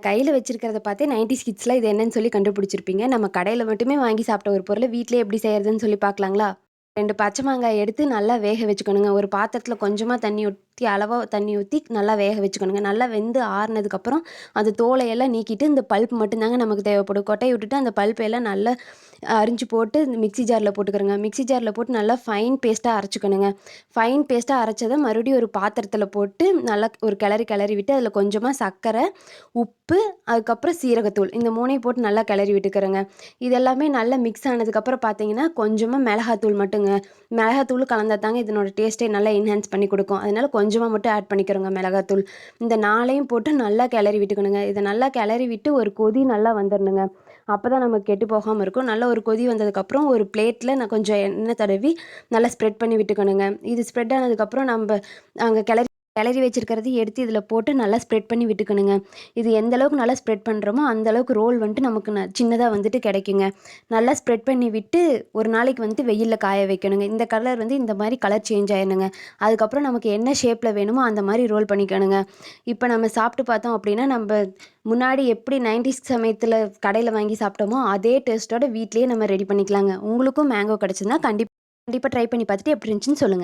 கையில வச்சிருக்கிறத பார்த்தே 90ஸ் கிட்ஸ்லாம் இது என்னன்னு சொல்லி கண்டுபிடிச்சிருப்பீங்க. நம்ம கடையில மட்டுமே வாங்கி சாப்பிட்ட ஒரு பொருள வீட்லயே எப்படி செய்றதுன்னு சொல்லி பார்க்கலாங்களா? 2 பச்சை மாங்காய் எடுத்து நல்லா வேக வச்சுக்கணுங்க. ஒரு பாத்திரத்தில கொஞ்சமா தண்ணி ஊத்தி, அளவா தண்ணி ஊத்தி நல்லா வேக வச்சுக்கணுங்க. நல்லா வெந்து ஆறுனதுக்கப்புறம், அந்த தோலையெல்லாம் நீக்கிட்டு, இந்த பல்ப் மட்டும் தாங்க நமக்கு தேவைப்படும். கொட்டைய விட்டுட்டு அந்த பல்ப் எல்லாம் நல்லா அரிஞ்சு போட்டு இந்த மிக்ஸி ஜார்ல போட்டுக்கிறோங்க. மிக்ஸி ஜார்ல போட்டு நல்லா ஃபைன் பேஸ்ட்டா அரைச்சுக்கணுங்க. ஃபைன் பேஸ்ட்டா அரைச்சத மறுபடியும் ஒரு பாத்திரத்தில போட்டு நல்லா ஒரு கிளறி கிளறி விட்டு, அதில கொஞ்சமா சர்க்கரை, உப்பு, அதுக்கப்புறம் சீரகத்தூள் இந்த 3யும் போட்டு நல்லா கிளறி விட்டுக்கிறேங்க. இது எல்லாமே நல்லா மிக்ஸ் ஆனதுக்கப்புறம் பார்த்தீங்கன்னா, கொஞ்சமா மிளகாத்தூள் மட்டுங்க. மிளகாத்தூள் கலந்தா தாங்க இதனோட டேஸ்ட்டே நல்லா என்ஹான்ஸ் பண்ணி குடுக்கும். அதனால கொஞ்சமா மட்டும் ஆட் பண்ணிக்கிறோங்க மிளகாத்தூள். இந்த 4யும் போட்டு நல்லா கிளறி விட்டுக்கணுங்க. இத நல்லா கிளறி விட்டு ஒரு கொதி நல்லா வந்துரணுங்க. அப்பதான் நமக்கு கெட்டு போகாம இருக்கும். நல்லா ஒரு கொதி வந்ததுக்கப்புறம் ஒரு பிளேட்ல நான் கொஞ்சம் எண்ணெய் தடவி நல்லா ஸ்ப்ரெட் பண்ணி விட்டுக்கணுங்க. இது ஸ்ப்ரெட் ஆனதுக்கப்புறம் நம்ப அங்க கிளறி கிளறி வச்சிருக்கிறதையும் எடுத்து இதில போட்டு நல்லா ஸ்ப்ரெட் பண்ணி விட்டுக்கணுங்க. இது எந்த அளவுக்கு நல்லா ஸ்ப்ரெட் பண்றோமோ, அந்த அளவுக்கு ரோல் வந்துட்டு நமக்கு சின்னதா வந்துட்டு கிடைக்குங்க. நல்லா ஸ்ப்ரெட் பண்ணி விட்டு, ஒரு நாளைக்கு வந்துட்டு வெயில்ல காய வைக்கணுங்க. இந்த கலர் வந்து இந்த மாரி கலர் சேஞ்ச் ஆயிரணுங்க. அதுக்கப்புறம் நமக்கு என்ன ஷேப்ல வேணுமோ அந்த மாரி ரோல் பண்ணிக்கணுங்க. இப்ப நம்ம சாப்பிட்டு பார்த்தோம் அப்படின்னா, நம்ப முன்னாடி எப்படி 90ஸ் சமயத்தில கடையில வாங்கி சாப்பிட்டோமோ, அதே டேஸ்ட்டோட வீட்லயே நம்ம ரெடி பண்ணிக்கலாங்க. உங்களுக்கும் மேங்கோ கிடைச்சதுன்னா கண்டிப்பா ட்ரை பண்ணி பார்த்துட்டு எப்படி இருந்துச்சுன்னு சொல்லுங்க.